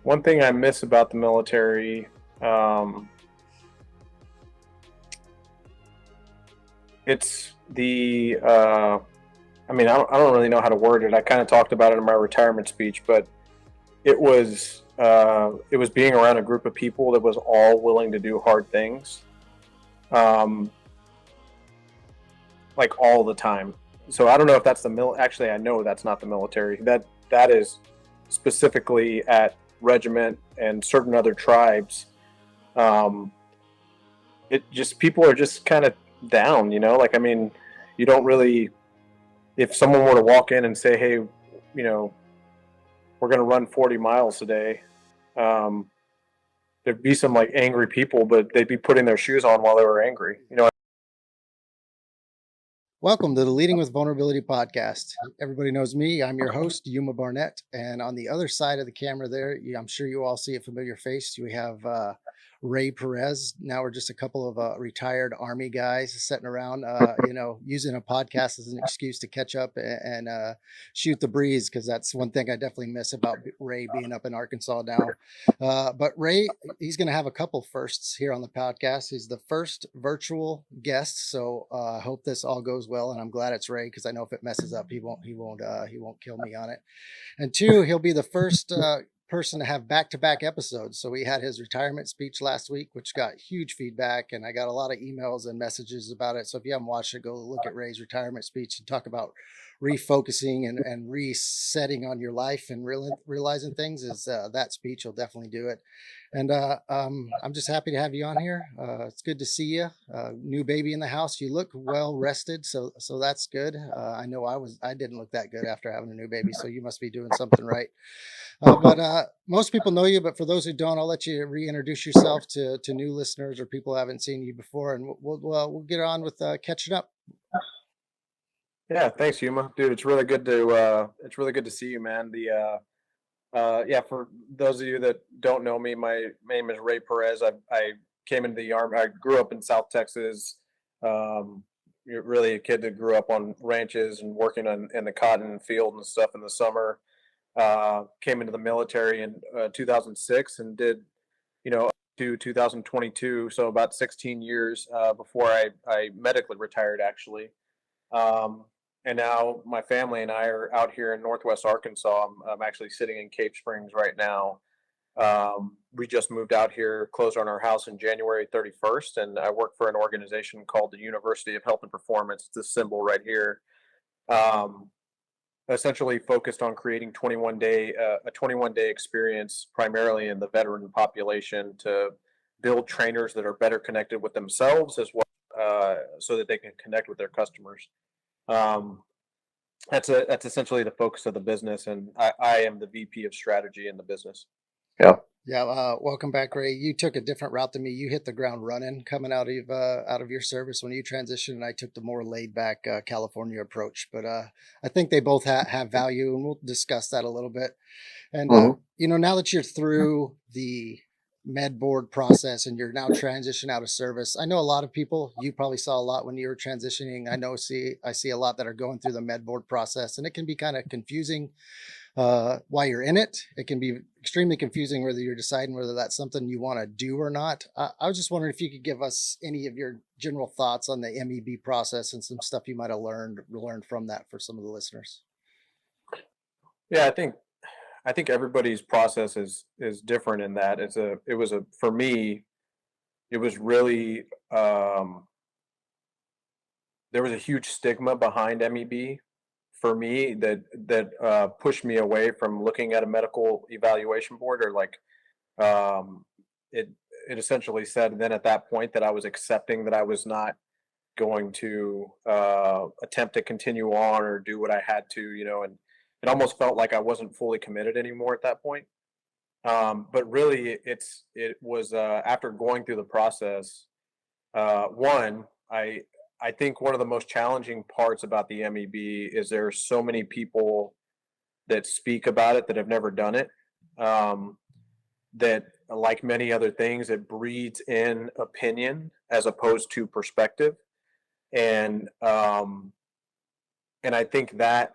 One thing I miss about the military, um, it's I don't really know how to word it. I kind of talked about it in my retirement speech, but it was being around a group of people that was all willing to do hard things, um, like all the time. So I don't know if that's Actually, I know that's not the military. That is specifically at regiment and certain other tribes. Um, it just People are just kind of down, Like you don't really. If someone were to walk in and say, "Hey, we're going to run 40 miles today," um, there'd be some like angry people, but they'd be putting their shoes on while they were angry. Welcome to the Leading with Vulnerability podcast. Everybody knows me. I'm your host, Yuma Barnett. And on the other side of the camera there, I'm sure you all see a familiar face. We have Raye Perez. Now we're just a couple of retired Army guys sitting around, using a podcast as an excuse to catch up and shoot the breeze, because that's one thing I definitely miss about Raye being up in Arkansas now. But Raye, he's going to have a couple firsts here on the podcast. He's the first virtual guest, so I hope this all goes well. And I'm glad it's Raye, because I know if it messes up, he won't kill me on it. And two, he'll be the first person to have back-to-back episodes. So we had his retirement speech last week, which got huge feedback, and I got a lot of emails and messages about it. So if you haven't watched it, go look at Raye's retirement speech and talk about refocusing and resetting on your life and realizing things. Is that speech will definitely do it. And I'm just happy to have you on here. It's good to see you. New baby in the house. You look well rested, so that's good. I know I didn't look that good after having a new baby, so you must be doing something right. But most people know you, but for those who don't, I'll let you reintroduce yourself to new listeners or people who haven't seen you before, and we'll get on with catching up. Yeah, thanks, Yuma, dude. It's really good to see you, man. Yeah, for those of you that don't know me, my name is Raye Perez. I came into the army. I grew up in South Texas. You're really a kid that grew up on ranches and working in the cotton field and stuff in the summer. Came into the military in 2006 and did, up to 2022, so about 16 years before I medically retired, actually. Um, and now my family and I are out here in Northwest Arkansas. I'm actually sitting in Cape Springs right now. We just moved out here, closed on our house in January 31st, and I work for an organization called the University of Health and Performance. It's this symbol right here. Um, Essentially focused on creating a 21-day experience primarily in the veteran population to build trainers that are better connected with themselves as well, so that they can connect with their customers. Um, that's essentially the focus of the business, and I am the VP of strategy in the business. Yeah. Yeah, welcome back, Raye. You took a different route than me. You hit the ground running coming out of your service when you transitioned, and I took the more laid back California approach. But I think they both have value, and we'll discuss that a little bit. And Mhm. now that you're through the med board process and you're now transitioning out of service, I know a lot of people. You probably saw a lot when you were transitioning. I see a lot that are going through the med board process, and it can be kind of confusing while you're in it. It can be extremely confusing whether you're deciding whether that's something you want to do or not. I was just wondering if you could give us any of your general thoughts on the MEB process and some stuff you might have learned from that for some of the listeners. Yeah, I think everybody's process is different in that it was a for me it was really there was a huge stigma behind MEB for me that pushed me away from looking at a medical evaluation board, or like um, it it essentially said then at that point that I was accepting that I was not going to attempt to continue on or do what I had to, and it almost felt like I wasn't fully committed anymore at that point. But really, it was after going through the process. One, I think one of the most challenging parts about the MEB is there are so many people that speak about it that have never done it. Um, that, like many other things, it breeds in opinion as opposed to perspective, and I think that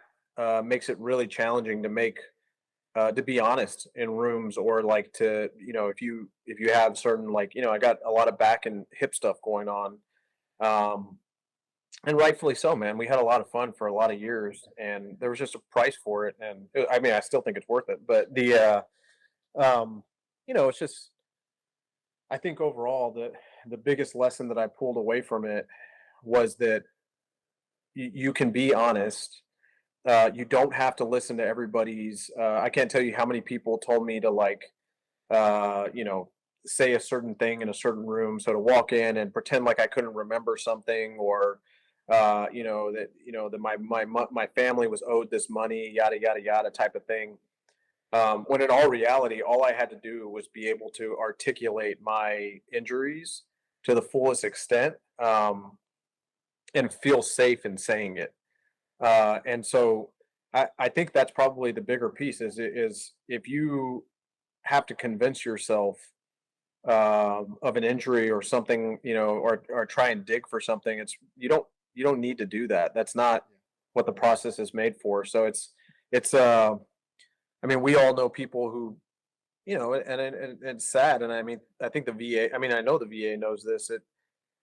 makes it really challenging to make to be honest in rooms, or like to, if you have certain, like, I got a lot of back and hip stuff going on. Um, and rightfully so, man. We had a lot of fun for a lot of years, and there was just a price for it. And I mean, I still think it's worth it. But um, it's just, I think overall the biggest lesson that I pulled away from it was that you can be honest. You don't have to listen to everybody's. I can't tell you how many people told me to, like, uh, you know, say a certain thing in a certain room. So to walk in and pretend like I couldn't remember something, or that my family was owed this money, yada yada yada, type of thing. When in all reality, all I had to do was be able to articulate my injuries to the fullest extent, and feel safe in saying it. And so I think that's probably the bigger piece, is if you have to convince yourself of an injury or something, or try and dig for something, you don't need to do that. That's not what the process is made for. So it's I mean, we all know people who, and it's sad. And I mean, I think the VA. I mean, I know the VA knows this.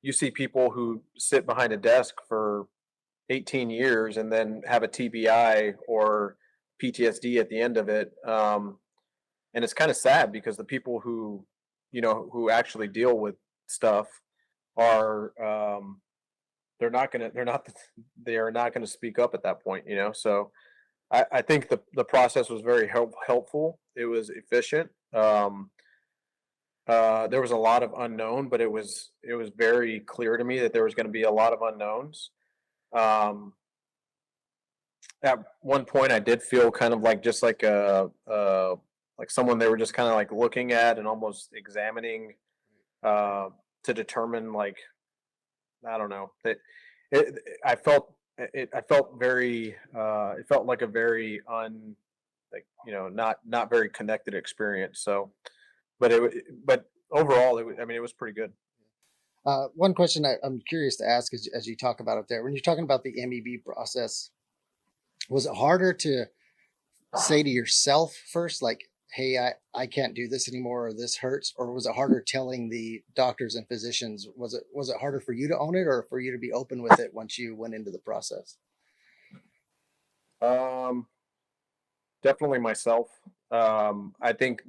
You see people who sit behind a desk for 18 years and then have a TBI or PTSD at the end of it. And it's kind of sad, because the people who, who actually deal with stuff are, they are not gonna speak up at that point. So I think the process was very helpful. It was efficient. There was a lot of unknown, but it was very clear to me that there was going to be a lot of unknowns. Um, at one point, I did feel kind of like, just like like someone they were just kind of like looking at and almost examining, uh, to determine, like, I don't know, that I felt I felt very, it felt like a very like, not very connected experience. So, but overall, I mean, it was pretty good. One question I'm curious to ask, as you talk about it there, when you're talking about the MEB process, was it harder to say to yourself first, like, hey, I can't do this anymore, or this hurts? Or was it harder telling the doctors and physicians? Was it harder for you to own it, or for you to be open with it once you went into the process? Um, Definitely myself. I think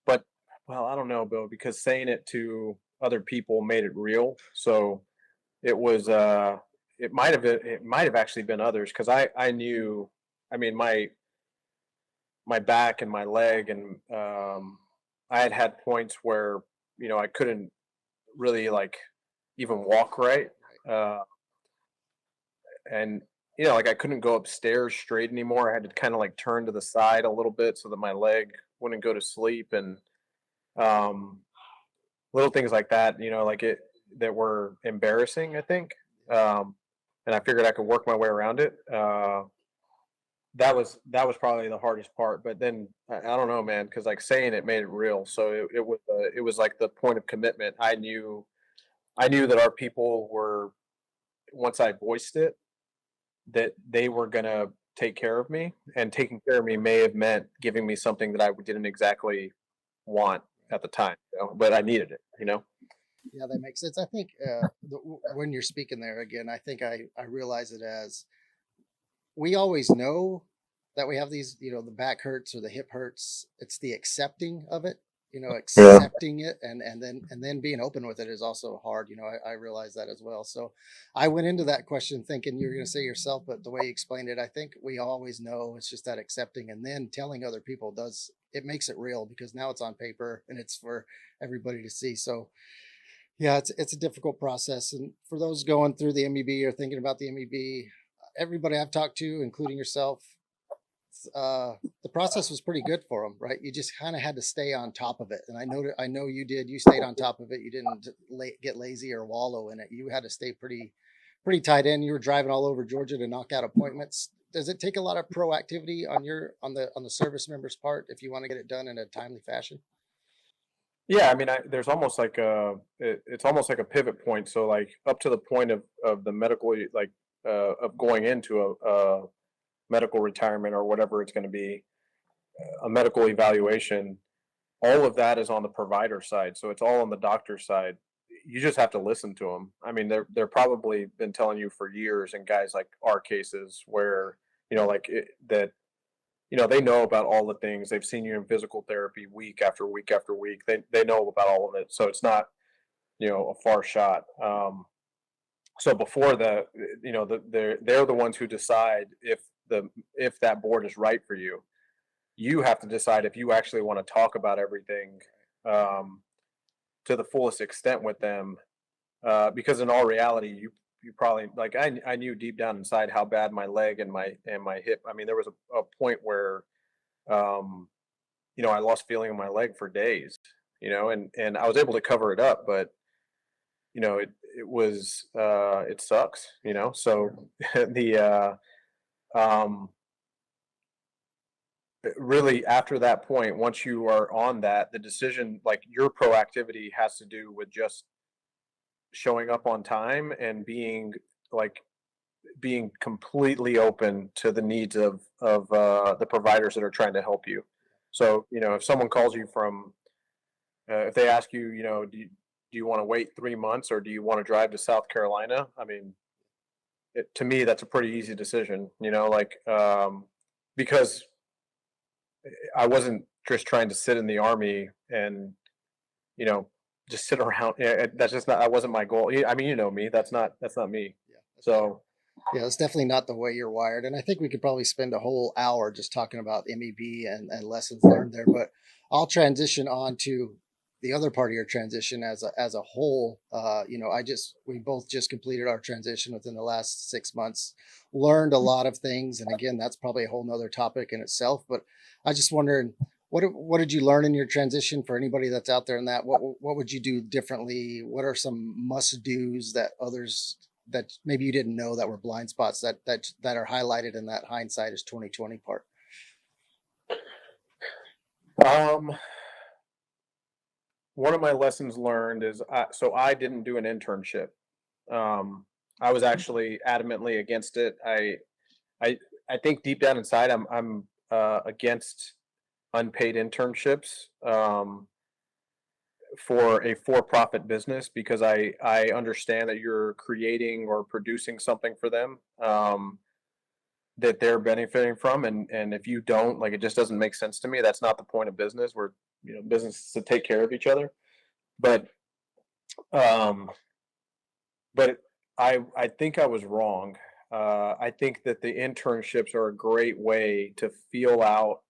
but, well, I don't know, Bill, because saying it to other people made it real. So it was, it might have actually been others, because I knew, I mean, my back and my leg, and I had points where, I couldn't really, like, even walk right. Uh, and like, I couldn't go upstairs straight anymore. I had to kind of like turn to the side a little bit so that my leg wouldn't go to sleep. And um, little things like that, like it, that were embarrassing, I think. Um, and I figured I could work my way around it. That was probably the hardest part. But then I don't know, man, because like saying it made it real. So it was like the point of commitment. I knew that our people were, once I voiced it, that they were gonna take care of me, and taking care of me may have meant giving me something that I didn't exactly want at the time, but I needed it. Yeah, that makes sense. I think when you're speaking there again, I think I realize it as, we always know that we have these, the back hurts or the hip hurts. It's the accepting of it, Yeah. accepting it, and then being open with it is also hard. I realize that as well. So I went into that question thinking you were going to say yourself, but the way you explained it, I think we always know it's just that accepting, and then telling other people does, it makes it real, because now it's on paper and it's for everybody to see. So yeah, it's a difficult process. And for those going through the MEB or thinking about the MEB, everybody I've talked to, including yourself, uh, the process was pretty good for them, right? You just kind of had to stay on top of it. And I know you did. You stayed on top of it. You didn't get lazy or wallow in it. You had to stay pretty tight in. You were driving all over Georgia to knock out appointments. Does it take a lot of proactivity on the service member's part if you want to get it done in a timely fashion? Yeah, I mean, there's almost like it's almost like a pivot point. So, like, up to the point of the medical, like, of going into medical retirement or whatever it's going to be, a medical evaluation, all of that is on the provider side. So it's all on the doctor side. You just have to listen to them. I mean, they're probably been telling you for years, in guys like our cases where, like that, they know about all the things. They've seen you in physical therapy week after week after week. They know about all of it. So it's not, a far shot. So before they're the ones who decide if that board is right for you. You have to decide if you actually want to talk about everything to the fullest extent with them, because in all reality, you probably, like, I knew deep down inside how bad my leg and my hip. I mean, there was a point where I lost feeling in my leg for days, and I was able to cover it up, but it sucks, so the um really, after that point, once you are on that, the decision, like, your proactivity has to do with just showing up on time and like being completely open to the needs of the providers that are trying to help you. So, if someone calls you from, if they ask you, do you want to wait 3 months or do you want to drive to South Carolina? I mean, to me, that's a pretty easy decision, like, because I wasn't just trying to sit in the army and, you know, just sit around. Yeah, that's just not. That wasn't my goal. I mean, me. That's not me. Yeah, that's fair. So Yeah, it's definitely not the way you're wired. And I think we could probably spend a whole hour just talking about MEB and lessons learned there. But I'll transition on to the other part of your transition as a whole. We both just completed our transition within the last 6 months, learned a lot of things. And again, that's probably a whole nother topic in itself. But I just wondered, what did you learn in your transition? For anybody that's out there in that, what would you do differently? What are some must do's that others that maybe you didn't know that were blind spots that are highlighted in that hindsight is 2020 part? um, one of my lessons learned is, so I didn't do an internship. Um, I was actually adamantly against it. I I think deep down inside, I'm against unpaid internships. For a for-profit business, because I understand that you're creating or producing something for them, that they're benefiting from, and if you don't, like, it just doesn't make sense to me. That's not the point of business. Where, business is to take care of each other. But um but I think I was wrong. I think that the internships are a great way to feel out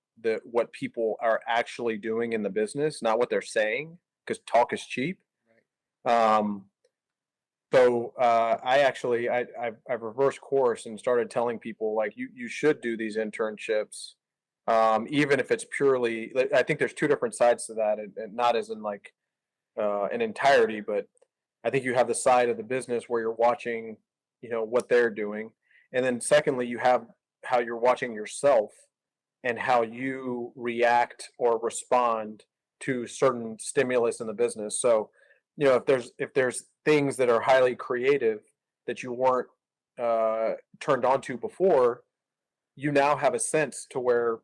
what people are actually doing in the business, not what they're saying, because talk is cheap. Um, I've reversed course and started telling people, like, you should do these internships, even if it's purely. I think there's two different sides to that, and not as in, like, an entirety, but I think you have the side of the business where you're watching, what they're doing, and then secondly, you have how you're watching yourself and how you react or respond to certain stimulus in the business. So, if there's things that are highly creative that you weren't turned on to before, you now have a sense to where,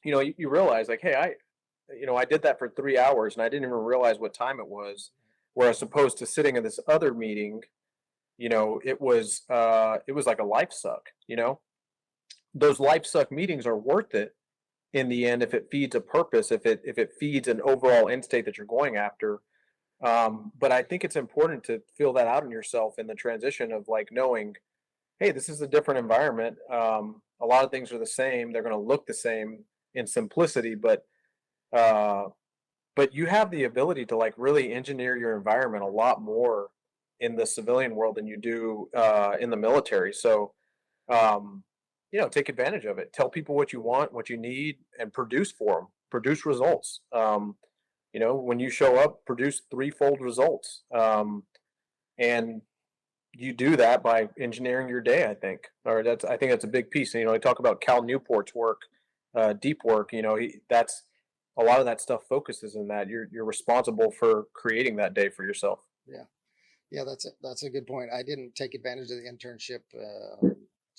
you realize, like, hey, I did that for 3 hours and I didn't even realize what time it was. Whereas opposed to sitting in this other meeting, it was like a life suck. Those life suck meetings are worth it in the end if it feeds a purpose, if it feeds an overall end state that you're going after. But I think it's important to feel that out in yourself in the transition of, like, knowing, hey, this is a different environment. A lot of things are the same. They're going to look the same in simplicity, uh, but you have the ability to, like, really engineer your environment a lot more in the civilian world than you do in the military. So, um, take advantage of it. Tell people what you want, what you need, and produce for them. Produce results. When you show up, produce threefold results. And you do that by engineering your day, I think. I think that's a big piece. I talk about Cal Newport's work, deep work. That's a lot of that stuff focuses in that you're responsible for creating that day for yourself. Yeah. Yeah, that's a good point. I didn't take advantage of the internship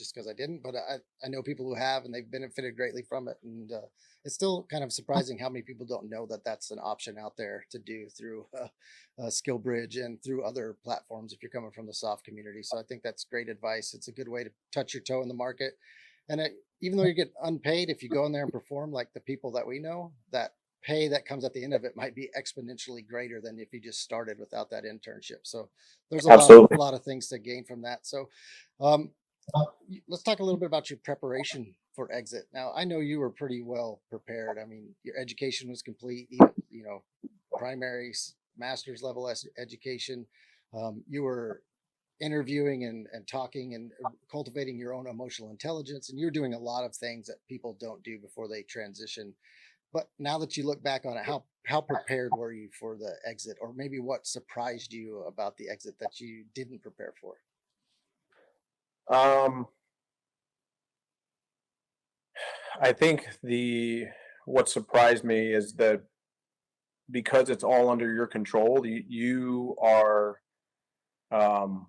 just because I didn't, but I know people who have, and they've benefited greatly from it. And it's still kind of surprising how many people don't know that that's an option out there to do through Skill Bridge and through other platforms if you're coming from the soft community. So I think that's great advice. It's a good way to touch your toe in the market. And even though you get unpaid, if you go in there and perform like the people that we know, that pay that comes at the end of it might be exponentially greater than if you just started without that internship. So there's a Absolutely. lot of things to gain from that. So let's talk a little bit about your preparation for exit. Now, I know you were pretty well prepared. I mean, your education was complete, even, primary, master's level education. You were interviewing and talking and cultivating your own emotional intelligence, and you're doing a lot of things that people don't do before they transition. But now that you look back on it, how prepared were you for the exit, or maybe what surprised you about the exit that you didn't prepare for? Um, I think what surprised me is that because it's all under your control, you are um,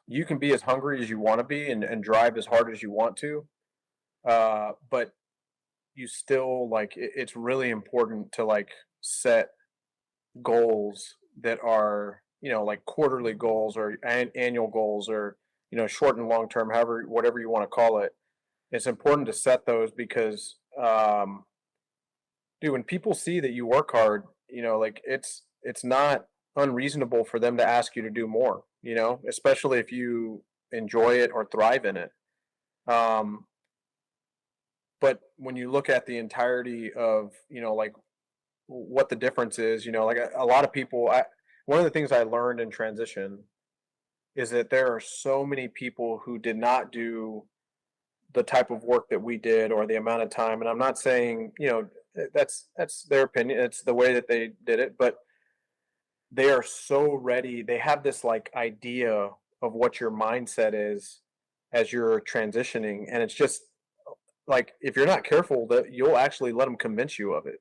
you can be as hungry as you want to be and drive as hard as you want to. But you still it's really important to like set goals that are, like quarterly goals or annual goals or, short and long term, however, whatever you want to call it. It's important to set those because, dude, when people see that you work hard, like it's not unreasonable for them to ask you to do more, especially if you enjoy it or thrive in it. Um, but when you look at the entirety of, like what the difference is, like a lot of people, one of the things I learned in transition is that there are so many people who did not do the type of work that we did or the amount of time. And I'm not saying, that's their opinion. It's the way that they did it, but they are so ready. They have this like idea of what your mindset is as you're transitioning. And it's just like, if you're not careful, that you'll actually let them convince you of it.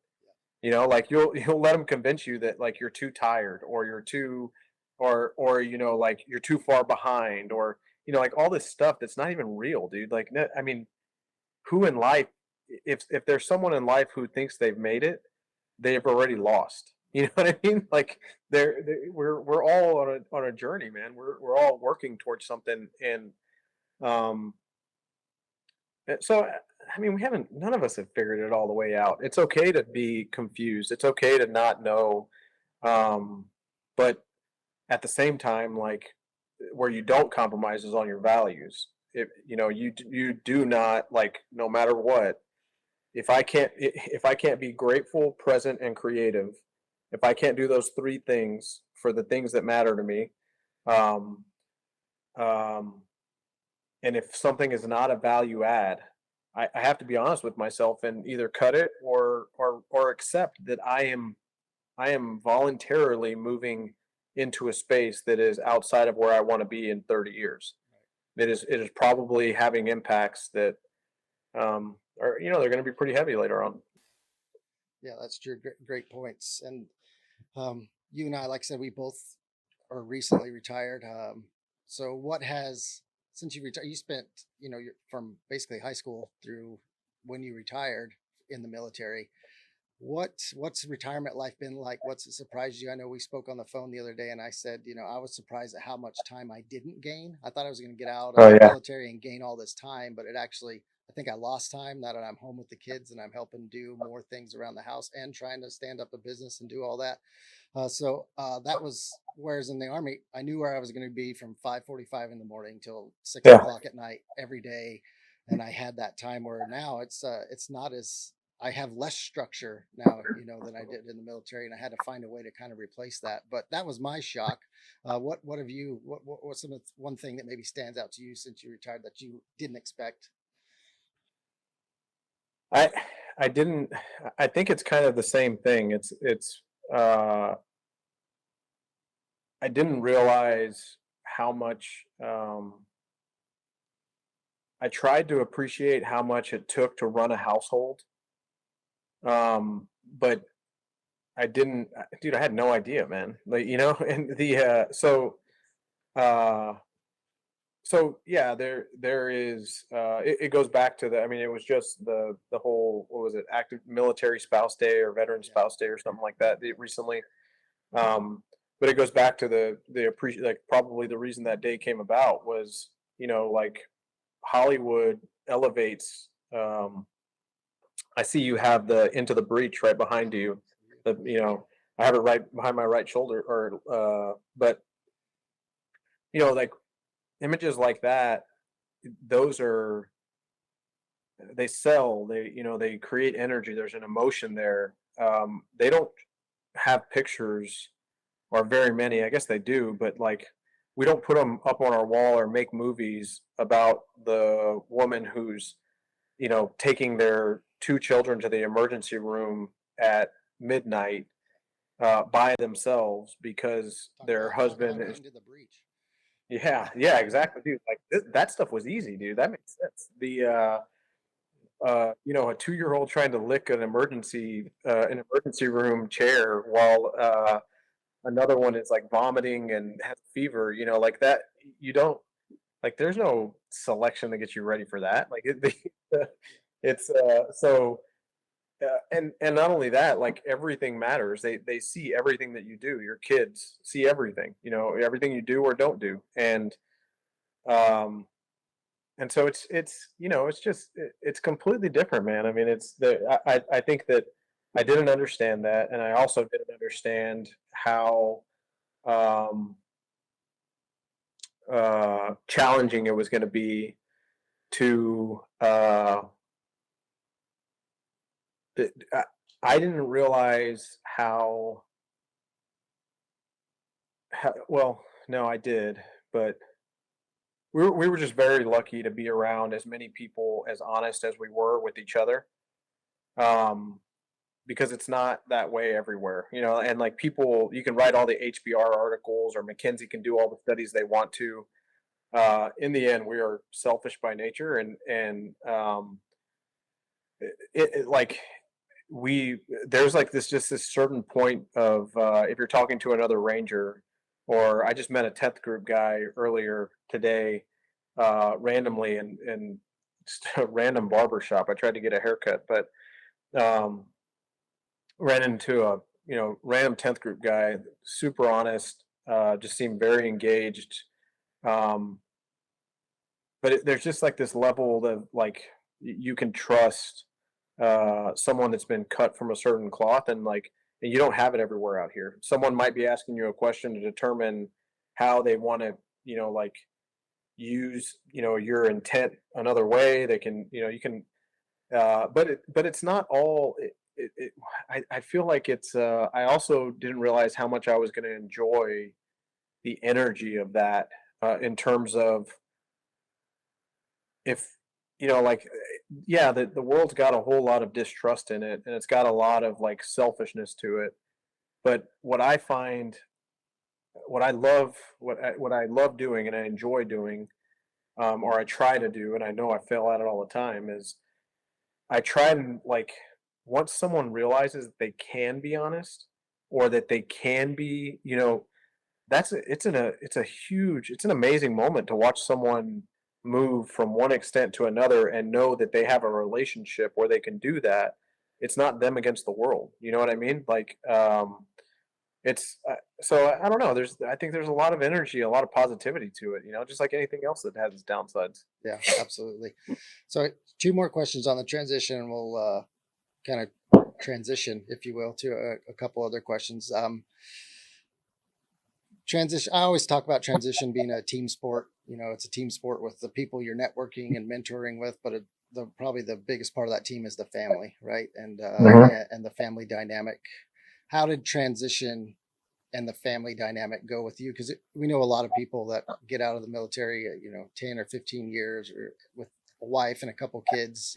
Like you'll let them convince you that like you're too tired or you're too or like you're too far behind or like all this stuff that's not even real, dude. Like I mean, who in life, if there's someone in life who thinks they've made it, they've already lost. You know what I mean? Like we're all on a journey, man. We're all working towards something, and um, so I mean, none of us have figured it all the way out. It's okay to be confused. It's okay to not know, um, but at the same time, like where you don't compromise is on your values. You do not, like, no matter what, if I can't be grateful, present, and creative, if I can't do those three things for the things that matter to me, um, um, and if something is not a value add, I have to be honest with myself and either cut it or accept that I am voluntarily moving into a space that is outside of where I want to be in 30 years. It is probably having impacts that are, they're going to be pretty heavy later on. Yeah, that's true. Great points. And you and I, like I said, we both are recently retired. So what has, since you retired, you spent, you're from basically high school through when you retired in the military. What's retirement life been like? What's it surprised you? I know we spoke on the phone the other day and I said, I was surprised at how much time I didn't gain. I thought I was going to get out of Oh the yeah. military and gain all this time, but it actually, I think I lost time now that I'm home with the kids and I'm helping do more things around the house and trying to stand up a business and do all that. That was, whereas in the Army, I knew where I was going to be from 5:45 in the morning till six Yeah. o'clock at night every day. And I had that time, where now it's not as, I have less structure now, than I did in the military, and I had to find a way to kind of replace that. But that was my shock. What have you? What's one thing that maybe stands out to you since you retired that you didn't expect? I I didn't I think it's kind of the same thing. Uh I didn't realize how much I tried to appreciate how much it took to run a household. But I didn't, dude, I had no idea, man. Like, and uh So yeah, there is it goes back to the, I mean, it was just the whole, what was it, active military spouse day or veteran Yeah. spouse day or something like that recently. Um, but it goes back to the appreciate, like, probably the reason that day came about was, like, Hollywood elevates. I see you have the Into the Breach right behind you. The I have it right behind my right shoulder, or but like, images like that, those are, they sell, they create energy, there's an emotion there. They don't have pictures, or very many, I guess they do, but, like, we don't put them up on our wall or make movies about the woman who's, taking their 2 children to the emergency room at midnight, by themselves because Talk their about husband is. into the breach. Yeah, yeah, exactly, dude, like, that stuff was easy, dude, that makes sense. A 2-year-old trying to lick an emergency room chair while, another one is, like, vomiting and has fever, like that. You don't, like, there's no selection that gets you ready for that, like, it's, and not only that, like, everything matters. They see everything that you do. Your kids see everything, everything you do or don't do, um, and so it's just it's completely different, man. I mean, I think that I didn't understand that, and I also didn't understand how, um, challenging it was going to be to, th- I, I didn't realize how well, no, I did, but we were just very lucky to be around as many people as honest as we were with each other. Um, because it's not that way everywhere, and, like, people, you can write all the HBR articles, or McKinsey can do all the studies they want to. In the end, we are selfish by nature, and like, we there's, like, this certain point of, if you're talking to another ranger, or I just met a 10th group guy earlier today, randomly, in just a random barber shop. I tried to get a haircut, but, um, ran into a, random 10th group guy, super honest, just seemed very engaged. Um, but there's just, like, this level of, like, you can trust, someone that's been cut from a certain cloth, and you don't have it everywhere out here. Someone might be asking you a question to determine how they want to, like, use, your intent another way. They can, you can, but it's not all. I feel like it's. I also didn't realize how much I was going to enjoy the energy of that, in terms of, if, like, yeah, the world's got a whole lot of distrust in it, and it's got a lot of, like, selfishness to it. But what I love doing and I enjoy doing, or I try to do, and I know I fail at it all the time, is I try and, like, once someone realizes that they can be honest, or that they can be, it's an amazing moment to watch someone move from one extent to another and know that they have a relationship where they can do that. It's not them against the world. You know what I mean? Like, it's so I don't know. I think there's a lot of energy, a lot of positivity to it. Just like anything else that has its downsides. Yeah, absolutely. So two more questions on the transition, and we'll kind of transition, if you will, to a couple other questions. Transition. I always talk about transition being a team sport. It's a team sport with the people you're networking and mentoring with, but probably the biggest part of that team is the family, right? And the family dynamic. How did transition and the family dynamic go with you? Because we know a lot of people that get out of the military, 10 or 15 years, or with a wife and a couple kids.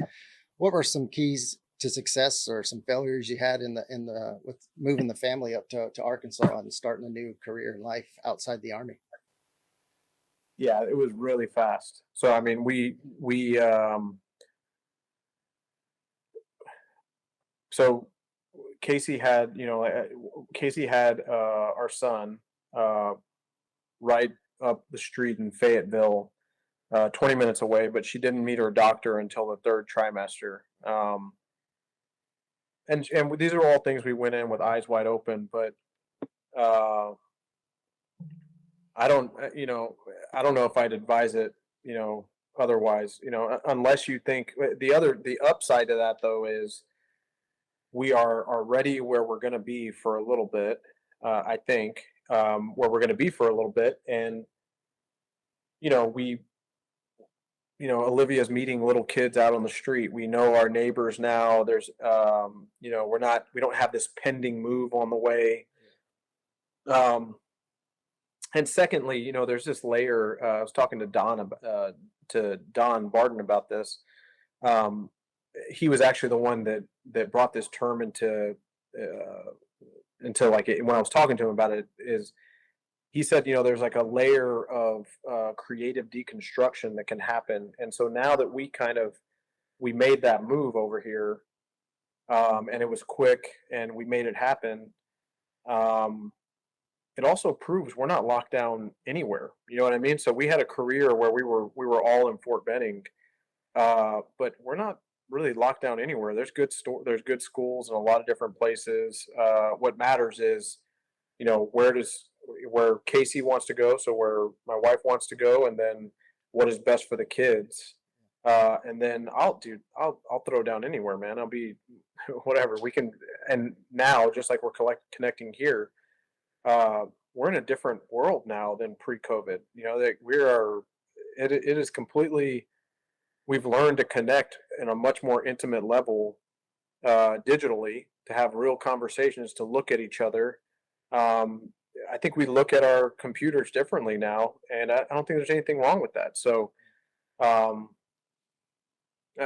What were some keys to success, or some failures you had in the with moving the family up to Arkansas and starting a new career in life outside the Army? Yeah, it was really fast. So I mean, we so Casey had, our son, uh, right up the street in Fayetteville. 20 minutes away, but she didn't meet her doctor until the third trimester. And these are all things we went in with eyes wide open, but uh, I don't, I don't know if I'd advise it, otherwise, unless you think the upside to that though is we are already where we're going to be for a little bit. I think where we're going to be for a little bit, and we Olivia's meeting little kids out on the street. We know our neighbors now. There's, we don't have this pending move on the way. Um, and secondly, there's this layer. I was talking to Don Barden about this. Um, he was actually the one that brought this term into like when I was talking to him about it. Is he said, there's like a layer of creative deconstruction that can happen. And so now that we made that move over here, and it was quick and we made it happen, it also proves we're not locked down anywhere. You know what I mean? So we had a career where we were all in Fort Benning, but we're not really locked down anywhere. There's good schools in a lot of different places. What matters is, where Casey wants to go, so where my wife wants to go, and then what is best for the kids. And then I'll throw down anywhere, man. I'll be whatever we can. And now, just like we're connecting here, we're in a different world now than pre-COVID. That it is completely. We've learned to connect in a much more intimate level, digitally, to have real conversations, to look at each other. I think we look at our computers differently now, and I don't think there's anything wrong with that. So, um,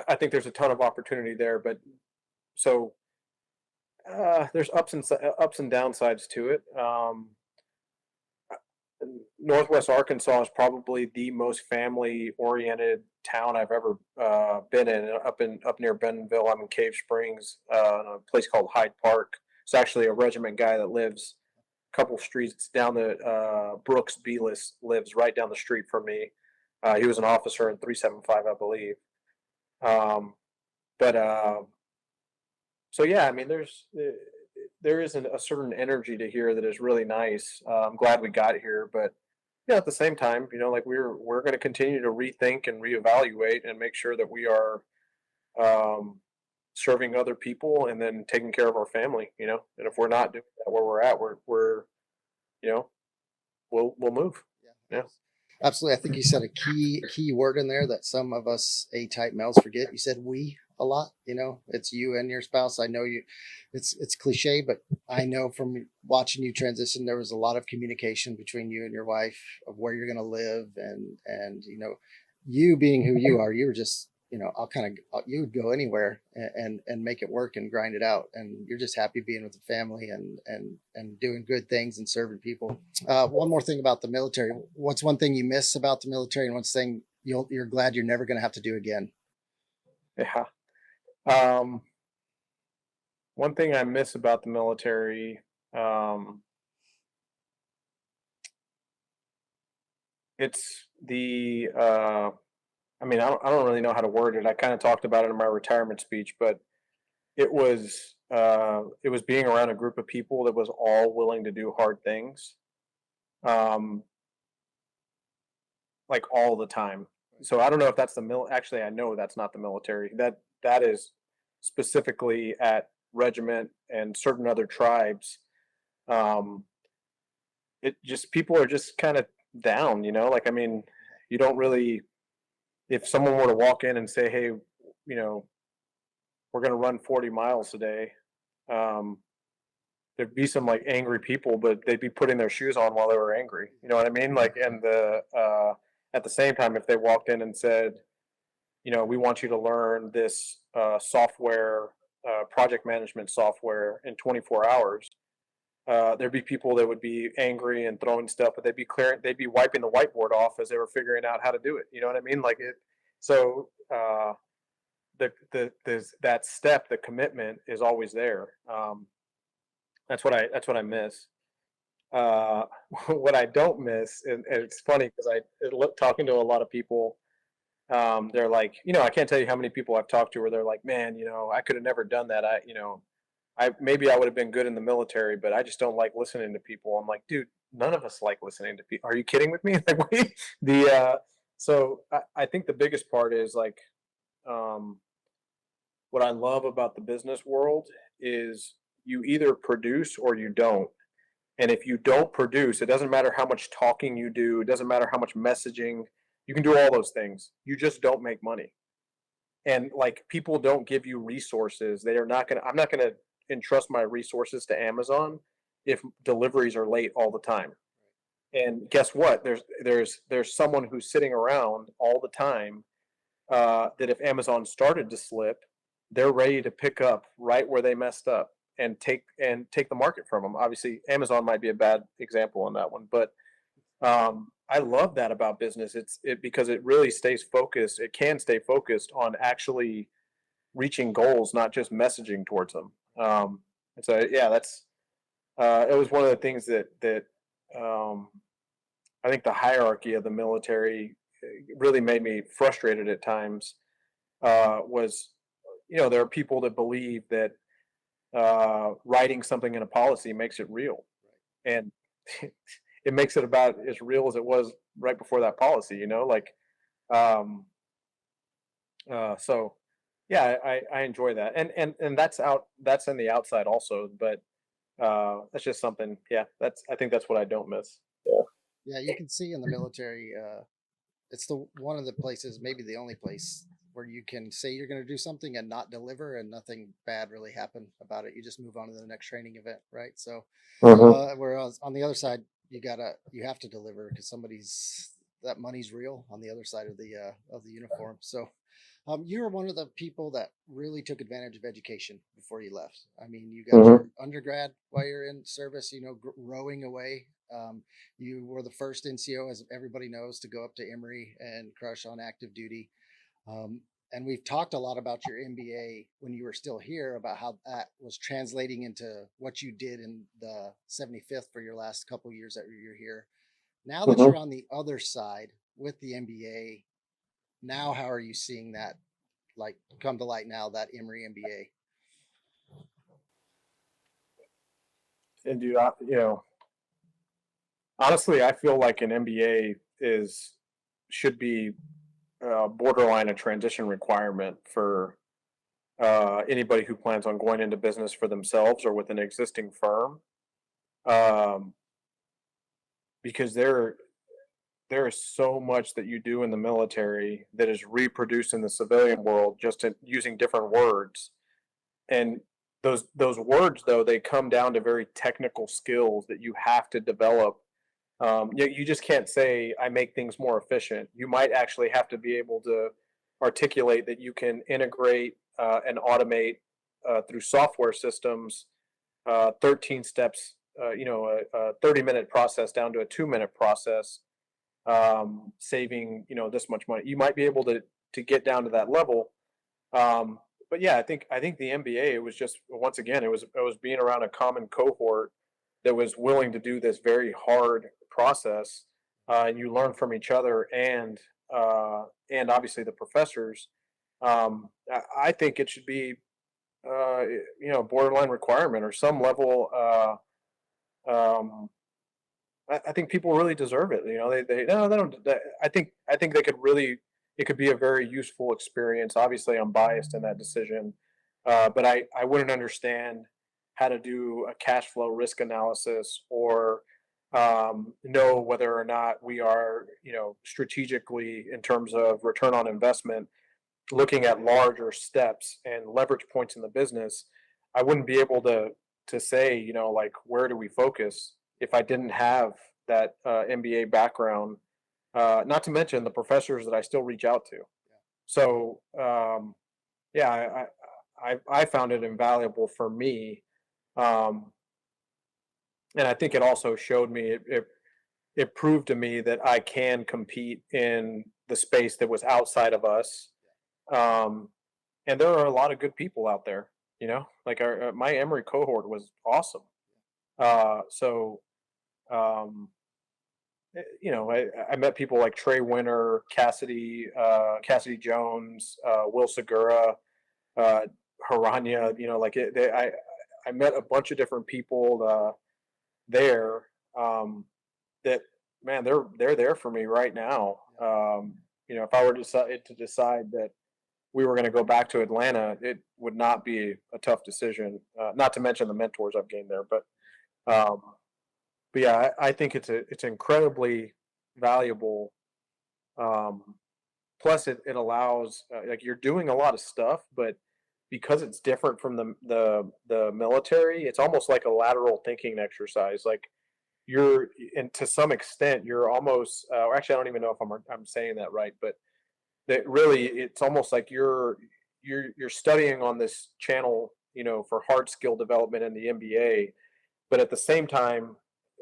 I think there's a ton of opportunity there, but so there's ups and downsides to it. Northwest Arkansas is probably the most family-oriented town I've ever been in. Up near Bentonville, I'm in Cave Springs, in a place called Hyde Park. It's actually a regiment guy that lives a couple streets down the Brooks Belis lives right down the street from me. He was an officer in 375, I believe. But so yeah, I mean, there is a certain energy to here that is really nice. I'm glad we got here, but yeah, at the same time, like we're going to continue to rethink and reevaluate and make sure that we are um, serving other people and then taking care of our family. And if we're not doing that where we're at, we're you know we'll move. Yeah. Yeah. Absolutely. I think you said a key word in there that some of us A-type males forget. You said we a lot. It's you and your spouse. I know you. It's cliche, but I know from watching you transition, there was a lot of communication between you and your wife of where you're going to live, and you being who you are, you were just you would go anywhere and make it work and grind it out, and you're just happy being with the family and doing good things and serving people. One more thing about the military. What's one thing you miss about the military, and what's thing you're glad you're never going to have to do again? Yeah. Um, One thing I miss about the military, it's the I don't really know how to word it. I kind of talked about it in my retirement speech, but it was being around a group of people that was all willing to do hard things, um, like all the time. So I don't know if that's actually, I know that's not the military. That is specifically at regiment and certain other tribes. Um, it just People are just kind of down, like, I mean, you don't really, if someone were to walk in and say, hey, we're going to run 40 miles today, um, there'd be some like angry people, but they'd be putting their shoes on while they were angry. You know what I mean? Like, and at the same time, if they walked in and said, we want you to learn this software, project management software in 24 hours, there'd be people that would be angry and throwing stuff, but they'd be wiping the whiteboard off as they were figuring out how to do it. You know what I mean? Like it. So that step, the commitment is always there. That's what I miss. Uh, what I don't miss, and it's funny because talking to a lot of people they're like, I can't tell you how many people I've talked to where they're like, man, I could have never done that. Maybe I would have been good in the military, but I just don't like listening to people. I'm like, dude, none of us like listening to people. Are you kidding with me? Like, so I think the biggest part is like, um, what I love about the business world is you either produce or you don't. And if you don't produce, it doesn't matter how much talking you do, it doesn't matter how much messaging, you can do all those things. You just don't make money. And like people don't give you resources. They are not going to I'm not going to entrust my resources to Amazon if deliveries are late all the time. And guess what? There's someone who's sitting around all the time, that if Amazon started to slip, they're ready to pick up right where they messed up and take the market from them. Obviously, Amazon might be a bad example on that one, but I love that about business. It because it really stays focused. It can stay focused on actually reaching goals, not just messaging towards them. And so yeah, that's it was one of the things that um, I think the hierarchy of the military really made me frustrated at times. Was there are people that believe that writing something in a policy makes it real, and it makes it about as real as it was right before that policy. Like um, so yeah, I enjoy that, and that's in the outside also, but that's just something. Yeah, I think that's what I don't miss. Yeah. Yeah, you can see in the military, it's the one of the places, maybe the only place where you can say you're going to do something and not deliver, and nothing bad really happen about it. You just move on to the next training event, right? So, Hmm. whereas on the other side, you have to deliver because that money's real on the other side of the uniform. So, you were one of the people that really took advantage of education before you left. I mean, you got Hmm. your undergrad while you're in service, rowing away. You were the first NCO, as everybody knows, to go up to Emory and crush on active duty. Um, and we've talked a lot about your MBA when you were still here, about how that was translating into what you did in the 75th for your last couple years that you're here. Now that Hmm. you're on the other side with the MBA, now how are you seeing that like come to light now, that Emory MBA? And do honestly, I feel like an MBA is should be borderline a transition requirement for anybody who plans on going into business for themselves or with an existing firm, um, because there is so much that you do in the military that is reproduced in the civilian world just using different words. And those words, though, they come down to very technical skills that you have to develop. You just can't say I make things more efficient. You might actually have to be able to articulate that you can integrate and automate through software systems 13 steps, a 30-minute process down to a 2-minute process, saving this much money. You might be able to get down to that level. Um, but yeah, I think the MBA, it was just, once again, it was being around a common cohort that was willing to do this very hard process, and you learn from each other and obviously the professors. I think it should be borderline requirement or some level. Um, I think people really deserve it. They no, they don't. I think they could really. It could be a very useful experience. Obviously, I'm biased in that decision, but I wouldn't understand how to do a cash flow risk analysis or know whether or not we are strategically in terms of return on investment, looking at larger steps and leverage points in the business. I wouldn't be able to say, like, where do we focus if I didn't have that MBA background. Not to mention the professors that I still reach out to. So yeah, I found it invaluable for me, um, and I think it also showed me it proved to me that I can compete in the space that was outside of us. Um, and there are a lot of good people out there. Like my Emory cohort was awesome. So um, I met people like Trey Winter, Cassidy Jones, Will Segura, uh, Haranya, I met a bunch of different people there, that, man, they're there for me right now. If I were to decide that we were going to go back to Atlanta, it would not be a tough decision. Not to mention the mentors I've gained there, um, but yeah, I think it's incredibly valuable. Um, Plus, it allows, like, you're doing a lot of stuff, but because it's different from the military, it's almost like a lateral thinking exercise. Like, and to some extent, you're almost, or actually, I don't even know if I'm saying that right, but that really, it's almost like you're studying on this channel, for hard skill development in the MBA, but at the same time,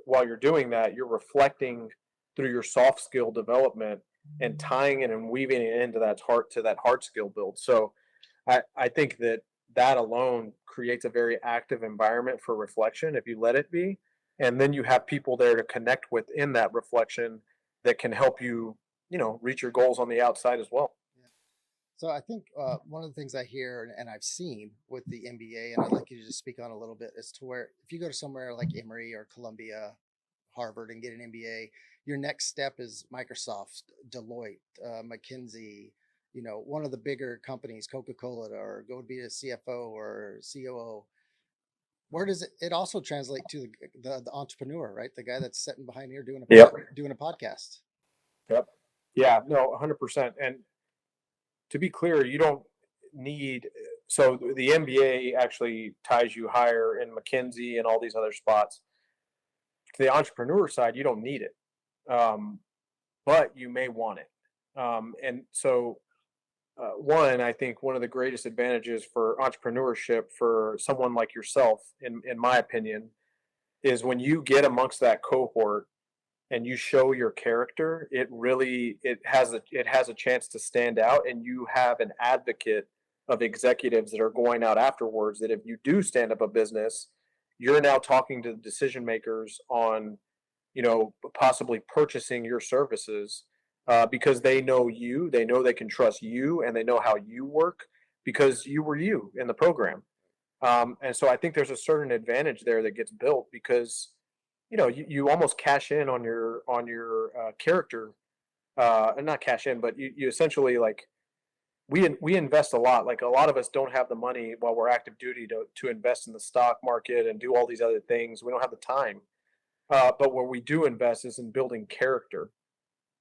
while you're doing that, you're reflecting through your soft skill development and tying it and weaving it into that hard skill build. So I think that alone creates a very active environment for reflection if you let it be. And then you have people there to connect with in that reflection that can help you, reach your goals on the outside as well. Yeah. So I think one of the things I hear and I've seen with the MBA, and I'd like you to just speak on a little bit, is to where if you go to somewhere like Emory or Columbia, Harvard, and get an MBA, your next step is Microsoft, Deloitte, McKinsey, one of the bigger companies, Coca-Cola, or go be a CFO or COO. Where does it also translate to the entrepreneur, right? The guy that's sitting behind here Yep. doing a podcast. Yep. Yeah. No. 100%. And to be clear, you don't need. So the MBA actually ties you higher in McKinsey and all these other spots. To the entrepreneur side, you don't need it, but you may want it. And so, I think one of the greatest advantages for entrepreneurship for someone like yourself, in my opinion, is when you get amongst that cohort and you show your character, it has a chance to stand out, and you have an advocate of executives that are going out afterwards. That if you do stand up a business, you're now talking to the decision makers on, possibly purchasing your services, because they know they can trust you, and they know how you work because you were you in the program. And so I think there's a certain advantage there that gets built because you almost cash in on your character, and not cash in, but you essentially, like, we invest a lot. Like, a lot of us don't have the money while we're active duty to invest in the stock market and do all these other things. We don't have the time. But where we do invest is in building character.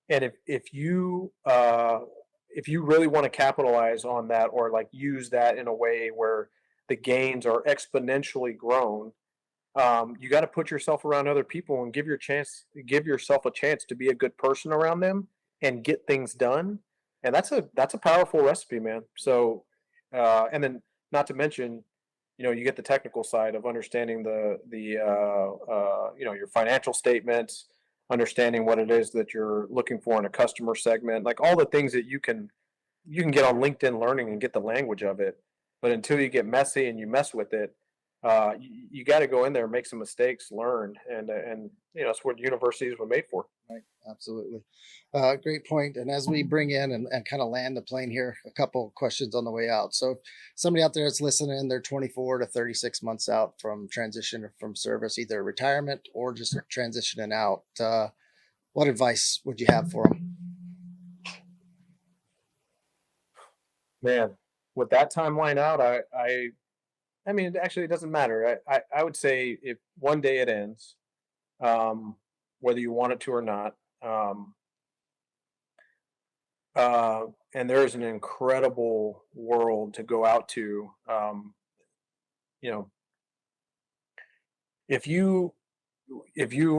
And if you really want to capitalize on that, or like use that in a way where the gains are exponentially grown, you got to put yourself around other people and give yourself a chance to be a good person around them and get things done. And that's a powerful recipe, man. So, and then, not to mention, you get the technical side of understanding your financial statements, understanding what it is that you're looking for in a customer segment, like all the things that you can get on LinkedIn Learning and get the language of it. But until you get messy and you mess with it, you got to go in there, make some mistakes, learn, and that's what universities were made for. Right. Absolutely. Great point. And as we bring in and kind of land the plane here, a couple questions on the way out. So somebody out there that's listening, they're 24 to 36 months out from transition from service, either retirement or just transitioning out. What advice would you have for them? Man, with that timeline out, I mean, actually, it doesn't matter. I would say if one day it ends, whether you want it to or not, um, and there's an incredible world to go out to. You know, if you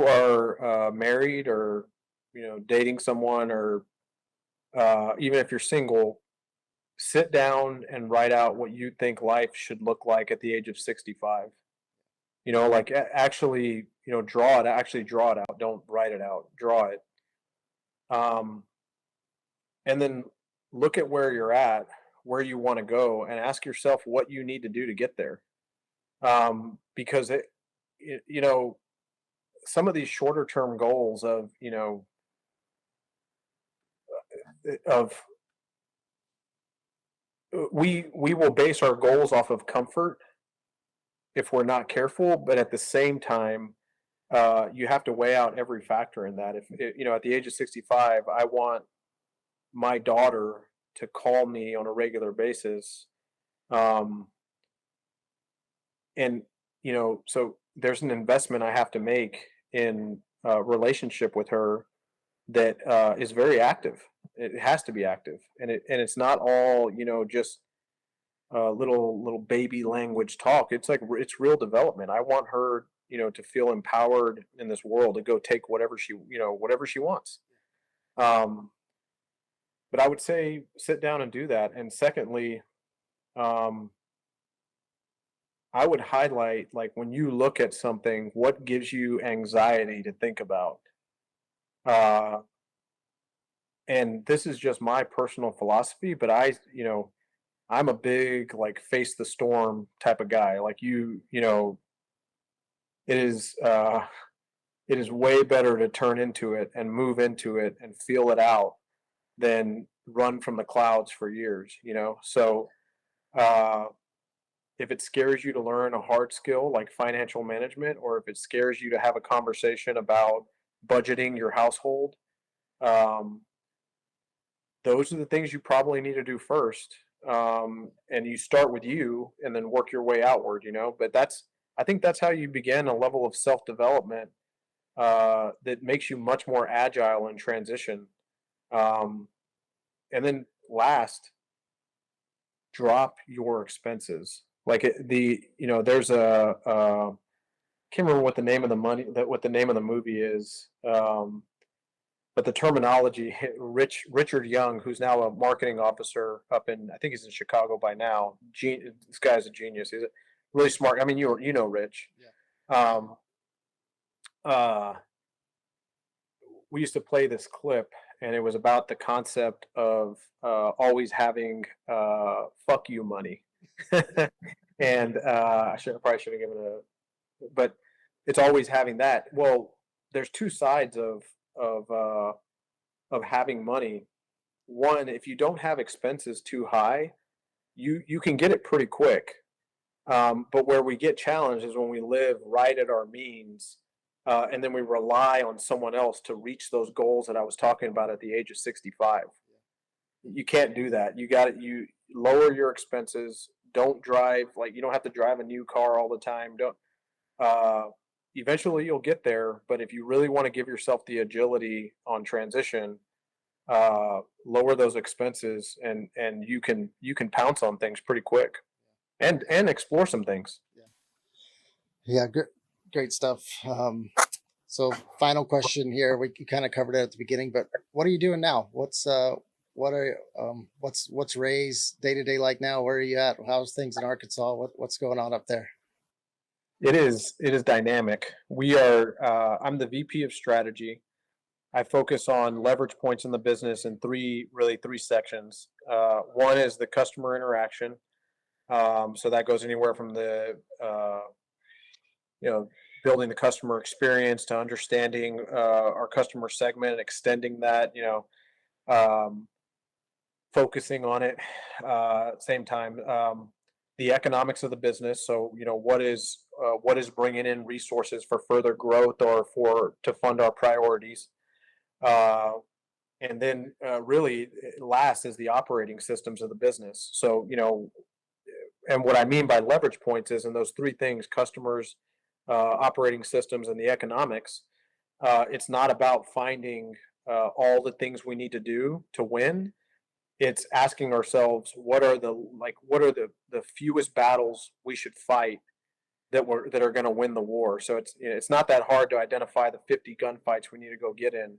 are married, or dating someone, or even if you're single, sit down and write out what you think life should look like at the age of 65. Like, actually, draw it out. Don't write it out. Draw it. Um, and then look at where you're at, where you want to go, and ask yourself what you need to do to get there. Because it, you know, some of these shorter term goals of, of we will base our goals off of comfort if we're not careful, but at the same time, you have to weigh out every factor in that. At the age of 65, I want my daughter to call me on a regular basis. Um, and, so there's an investment I have to make in a relationship with her that is very active. It has to be active. And it's not all, just little baby language talk. It's like it's real development. I want her, to feel empowered in this world to go take whatever she wants. Um, but I would say sit down and do that. And secondly, um, I would highlight, like, when you look at something, what gives you anxiety to think about. Uh, and this is just my personal philosophy, but I'm a big, like, face the storm type of guy. Like, it is it is way better to turn into it and move into it and feel it out than run from the clouds for years. So uh if it scares you to learn a hard skill like financial management, or if it scares you to have a conversation about budgeting your household, um those are the things you probably need to do first. And you start with you and then work your way outward. But I think that's how you begin a level of self development that makes you much more agile in transition. Um, and then last, drop your expenses. Like there's can't remember what the name of what the name of the movie is. But the terminology, Richard Young, who's now a marketing officer up in, I think he's in Chicago by now. This guy's a genius. He's really smart. I mean, you know Rich. Yeah. Um, uh, we used to play this clip, and it was about the concept of always having "fuck you" money. And I probably should have given but it's always having that. Well, there's two sides of uh, of having money. One, if you don't have expenses too high, you can get it pretty quick. But where we get challenged is when we live right at our means, and then we rely on someone else to reach those goals that I was talking about at the age of 65. You can't do that. You lower your expenses. Don't drive, like, you don't have to drive a new car all the time. Don't uh, Eventually you'll get there, but if you really want to give yourself the agility on transition, lower those expenses, and you can pounce on things pretty quick, and explore some things. Yeah, great stuff. So final question here. We kind of covered it at the beginning, but what are you doing now? What's Ray's day-to-day like now? Where are you at? How's things in Arkansas? What's going on up there? It is dynamic. I'm the VP of strategy. I focus on leverage points in the business in three sections. One is the customer interaction. So that goes anywhere from the building the customer experience to understanding our customer segment and extending that. Um, Focusing on it. Same time, the economics of the business. So what is bringing in resources for further growth or to fund our priorities. Uh, and then really last is the operating systems of the business. So and what I mean by leverage points is in those three things: customers, operating systems, and the economics. It's not about finding all the things we need to do to win. It's asking ourselves, what are the fewest battles we should fight that are going to win the war. So it's not that hard to identify the 50 gunfights we need to go get in.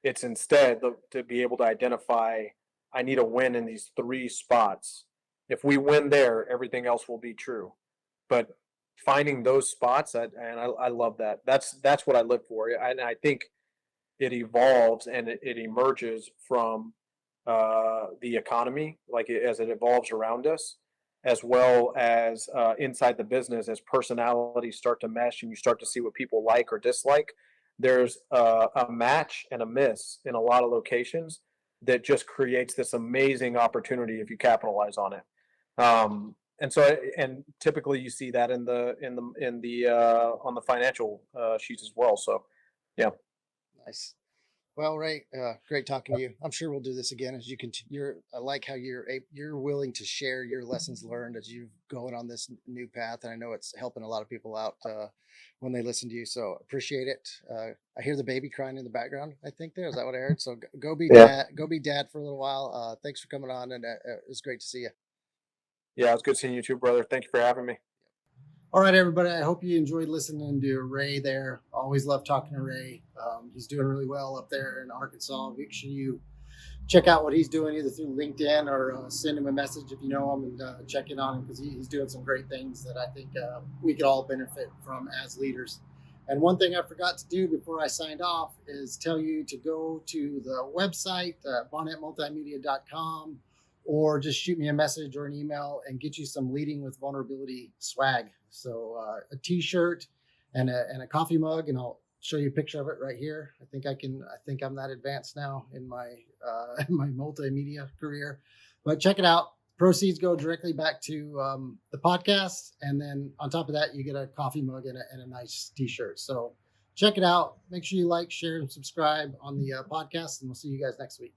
It's instead to be able to identify, I need a win in these three spots. If we win there, everything else will be true. But finding those spots, I love that. That's what I live for. And I think it evolves and it emerges from the economy, like as it evolves around us. as well as inside the business, as personalities start to mesh and you start to see what people like or dislike, there's a match and a miss in a lot of locations that just creates this amazing opportunity if you capitalize on it. And so, and typically you see that in the on the financial sheets as well. So, yeah. Nice. Well, Ray, great talking to you. I'm sure we'll do this again as you can. I like how you're willing to share your lessons learned as you're going on this new path, and I know it's helping a lot of people out when they listen to you. So appreciate it. I hear the baby crying in the background. I think is that what I heard? So go be dad. Go be dad for a little while. Thanks for coming on, and it was great to see you. Yeah, it's good seeing you too, brother. Thank you for having me. All right, everybody. I hope you enjoyed listening to Ray there. Always love talking to Ray. He's doing really well up there in Arkansas. Make sure you check out what he's doing either through LinkedIn or send him a message if you know him and check in on him because he's doing some great things that I think we could all benefit from as leaders. And one thing I forgot to do before I signed off is tell you to go to the website, barnettmultimedia.com, or just shoot me a message or an email and get you some Leading with Vulnerability swag. So a t-shirt and a coffee mug, and I'll show you a picture of it right here. I think I'm that advanced now in my my multimedia career, but check it out. Proceeds go directly back to the podcast. And then on top of that, you get a coffee mug and a nice t-shirt. So check it out. Make sure you like, share, and subscribe on the podcast, and we'll see you guys next week.